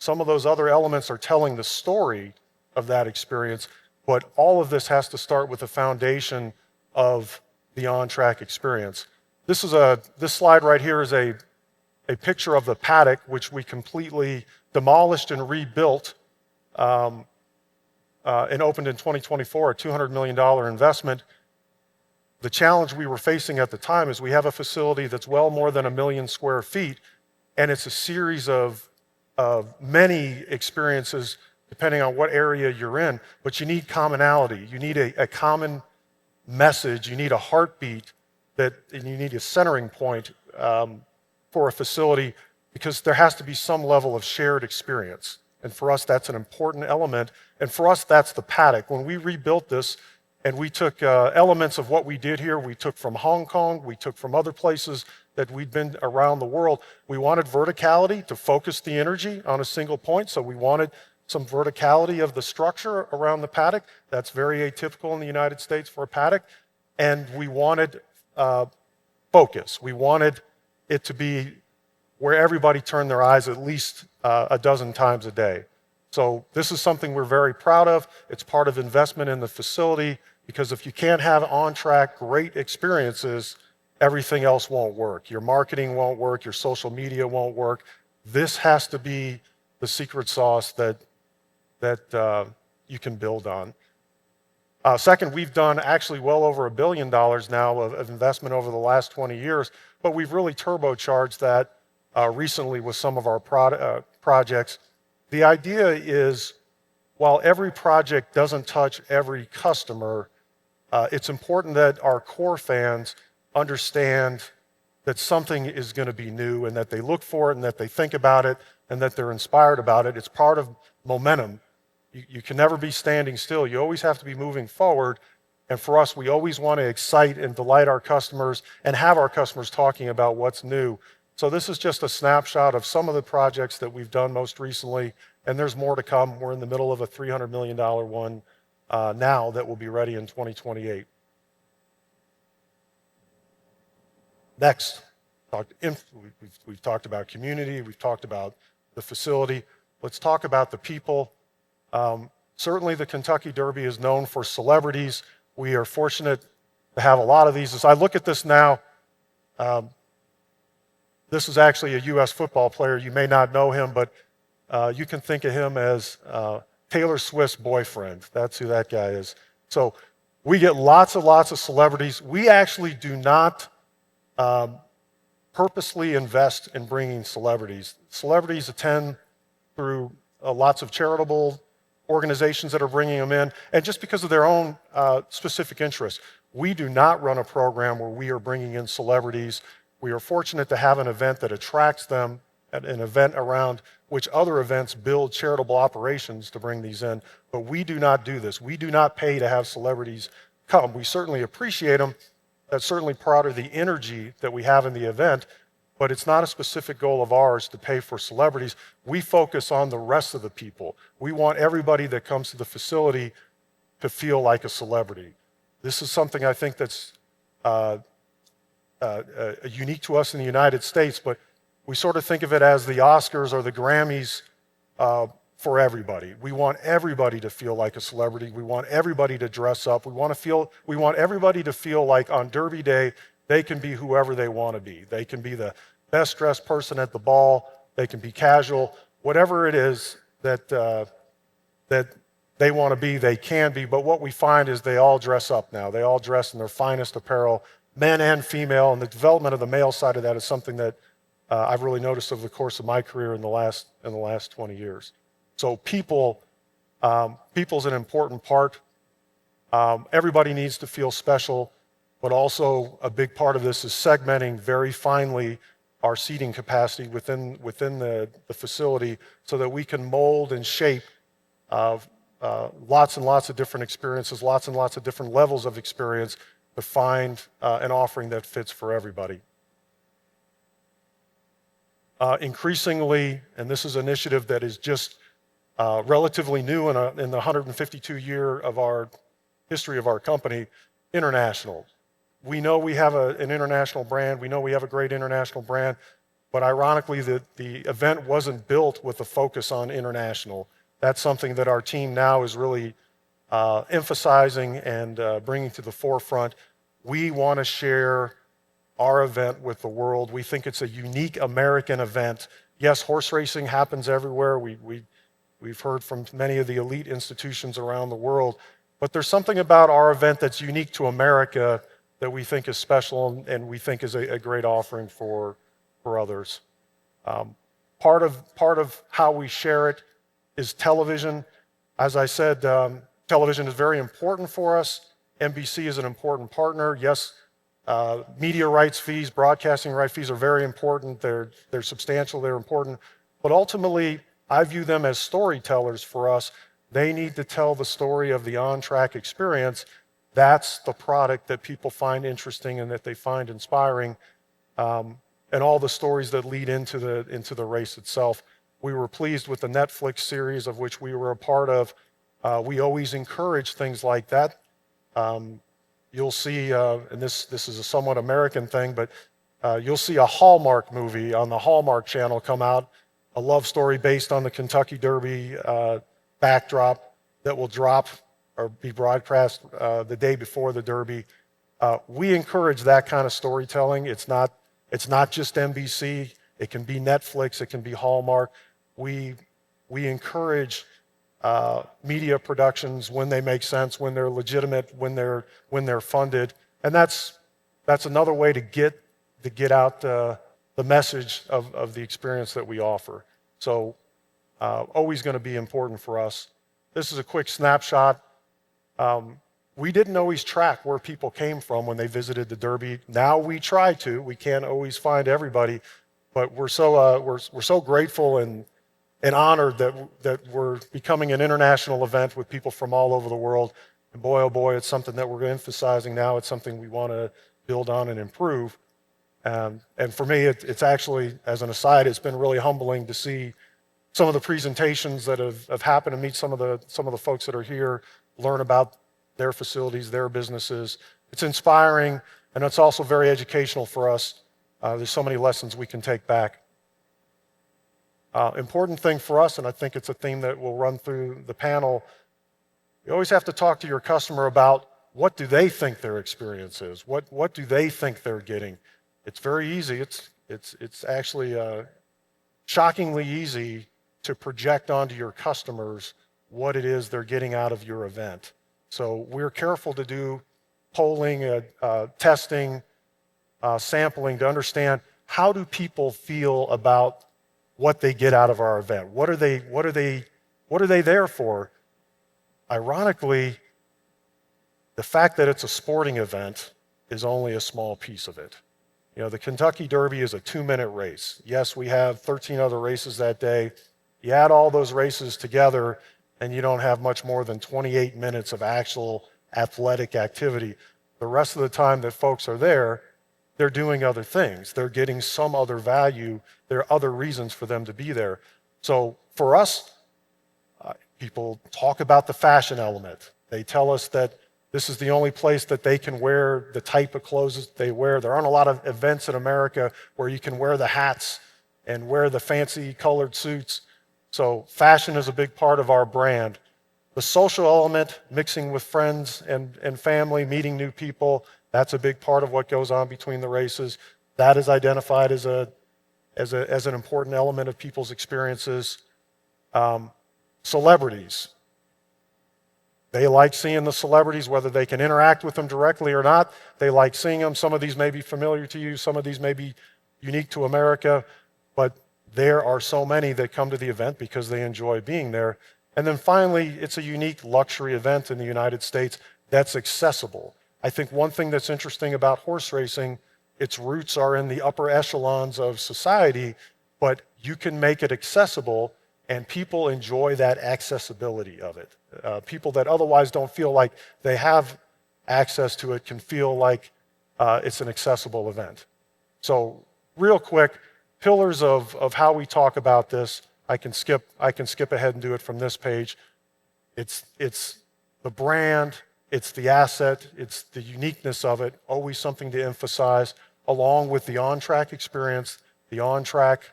Some of those other elements are telling the story of that experience, but all of this has to start with the foundation of the on-track experience. This slide right here is a picture of the paddock, which we completely demolished and rebuilt and opened in 2024, a $200 million investment. The challenge we were facing at the time is we have a facility that's well more than 1 million square feet, and it's a series of many experiences depending on what area you're in, but you need commonality. You need a common message. You need a heartbeat, and you need a centering point for a facility, because there has to be some level of shared experience. And for us, that's an important element. And for us, that's the paddock. When we rebuilt this, and we took elements of what we did here, we took from Hong Kong, we took from other places that we'd been around the world. We wanted verticality to focus the energy on a single point, so we wanted some verticality of the structure around the paddock. That's very atypical in the United States for a paddock. And we wanted focus. We wanted it to be where everybody turned their eyes at least a dozen times a day. So this is something we're very proud of. It's part of investment in the facility, because if you can't have on-track great experiences, everything else won't work. Your marketing won't work, your social media won't work. This has to be the secret sauce that you can build on. Second, we've done actually well over $1 billion now of investment over the last 20 years, but we've really turbocharged that recently with some of our projects. The idea is, while every project doesn't touch every customer, it's important that our core fans understand that something is going to be new, and that they look for it, and that they think about it, and that they're inspired about it. It's part of momentum. You can never be standing still. You always have to be moving forward. And for us, we always want to excite and delight our customers and have our customers talking about what's new. So this is just a snapshot of some of the projects that we've done most recently, and there's more to come. We're in the middle of a $300 million one now that will be ready in 2028. Next, we've talked about community, we've talked about the facility. Let's talk about the people. Certainly the Kentucky Derby is known for celebrities. We are fortunate to have a lot of these. As I look at this now, this is actually a U.S. football player. You may not know him, but you can think of him as Taylor Swift's boyfriend. That's who that guy is. So we get lots of celebrities. We actually do not purposely invest in bringing celebrities. Celebrities attend through lots of charitable organizations that are bringing them in, and just because of their own specific interests. We do not run a program where we are bringing in celebrities. We are fortunate to have an event that attracts them, an event around which other events build charitable operations to bring these in, but we do not do this. We do not pay to have celebrities come. We certainly appreciate them. That's certainly part of the energy that we have in the event, but it's not a specific goal of ours to pay for celebrities. We focus on the rest of the people. We want everybody that comes to the facility to feel like a celebrity. This is something I think that's unique to us in the United States, but we sort of think of it as the Oscars or the Grammys for everybody. We want everybody to feel like a celebrity. We want everybody to dress up. We want everybody to feel like on Derby Day, they can be whoever they want to be. They can be the best dressed person at the ball. They can be casual. Whatever it is that they want to be, they can be. But what we find is they all dress up now. They all dress in their finest apparel, men and female. And the development of the male side of that is something that I've really noticed over the course of my career in the last 20 years. So people's an important part. Everybody needs to feel special. But also a big part of this is segmenting very finely our seating capacity within the facility so that we can mold and shape lots and lots of different experiences, lots and lots of different levels of experience to find an offering that fits for everybody. Increasingly, and this is an initiative that is just relatively new in the 152-year of our history of our company, international. We know we have an international brand. We know we have a great international brand, but ironically, the event wasn't built with a focus on international. That's something that our team now is really emphasizing and bringing to the forefront. We want to share our event with the world. We think it's a unique American event. Yes, horse racing happens everywhere. We've heard from many of the elite institutions around the world, but there's something about our event that's unique to America that we think is special and we think is a great offering for others. Part of how we share it is television. As I said, television is very important for us. NBC is an important partner. Yes, media rights fees, broadcasting rights fees are very important. They're substantial, they're important. But ultimately, I view them as storytellers for us. They need to tell the story of the on-track experience. That's the product that people find interesting and that they find inspiring, and all the stories that lead into the race itself. We were pleased with the Netflix series of which we were a part of. We always encourage things like that. You'll see, and this is a somewhat American thing, but you'll see a Hallmark movie on the Hallmark Channel come out, a love story based on the Kentucky Derby backdrop that will drop or be broadcast the day before the Derby. We encourage that kind of storytelling. It's not just NBC. It can be Netflix. It can be Hallmark. We encourage media productions when they make sense, when they're legitimate, when they're funded, and that's another way to get out the message of the experience that we offer. So always going to be important for us. This is a quick snapshot. We didn't always track where people came from when they visited the Derby. Now we try to. We can't always find everybody, but we're so grateful and honored that we're becoming an international event with people from all over the world. And boy, oh boy, it's something that we're emphasizing now. It's something we want to build on and improve. And for me, it's actually, as an aside, it's been really humbling to see some of the presentations that have happened and meet some of the folks that are here, learn about their facilities, their businesses. It's inspiring, and it's also very educational for us. There's so many lessons we can take back. Important thing for us, and I think it's a theme that will run through the panel, you always have to talk to your customer about what do they think their experience is? What do they think they're getting? It's very easy. It's actually shockingly easy to project onto your customers what it is they're getting out of your event. So we're careful to do polling, testing, sampling to understand how do people feel about what they get out of our event. What are they there for? Ironically, the fact that it's a sporting event is only a small piece of it. You know, the Kentucky Derby is a 2-minute race. Yes, we have 13 other races that day. You add all those races together, and you don't have much more than 28 minutes of actual athletic activity. The rest of the time that folks are there, they're doing other things. They're getting some other value. There are other reasons for them to be there. So for us, people talk about the fashion element. They tell us that this is the only place that they can wear the type of clothes that they wear. There aren't a lot of events in America where you can wear the hats and wear the fancy colored suits. So fashion is a big part of our brand. The social element, mixing with friends and family, meeting new people, that's a big part of what goes on between the races. That is identified as an important element of people's experiences. Celebrities. They like seeing the celebrities, whether they can interact with them directly or not. They like seeing them. Some of these may be familiar to you. Some of these may be unique to America. But there are so many that come to the event because they enjoy being there. And then finally, it's a unique luxury event in the United States that's accessible. I think one thing that's interesting about horse racing, its roots are in the upper echelons of society, but you can make it accessible, and people enjoy that accessibility of it. People that otherwise don't feel like they have access to it can feel like it's an accessible event. So real quick, pillars of how we talk about this. I can skip ahead and do it from this page. It's the brand, it's the asset, it's the uniqueness of it, always something to emphasize, along with the on-track experience the on-track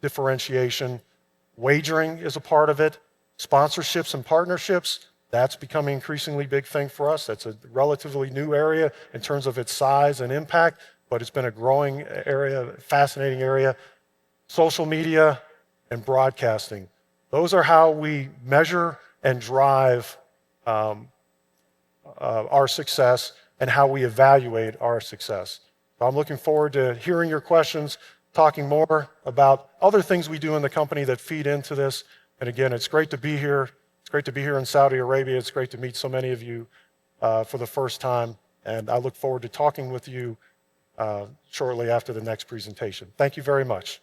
differentiation. Wagering is a part of it. Sponsorships and partnerships, that's becoming an increasingly big thing for us. That's a relatively new area in terms of its size and impact, but it's been a growing area, fascinating area. Social media and broadcasting. Those are how we measure and drive our success and how we evaluate our success. So I'm looking forward to hearing your questions, talking more about other things we do in the company that feed into this. And again, it's great to be here. It's great to be here in Saudi Arabia. It's great to meet so many of you for the first time. And I look forward to talking with you shortly after the next presentation. Thank you very much.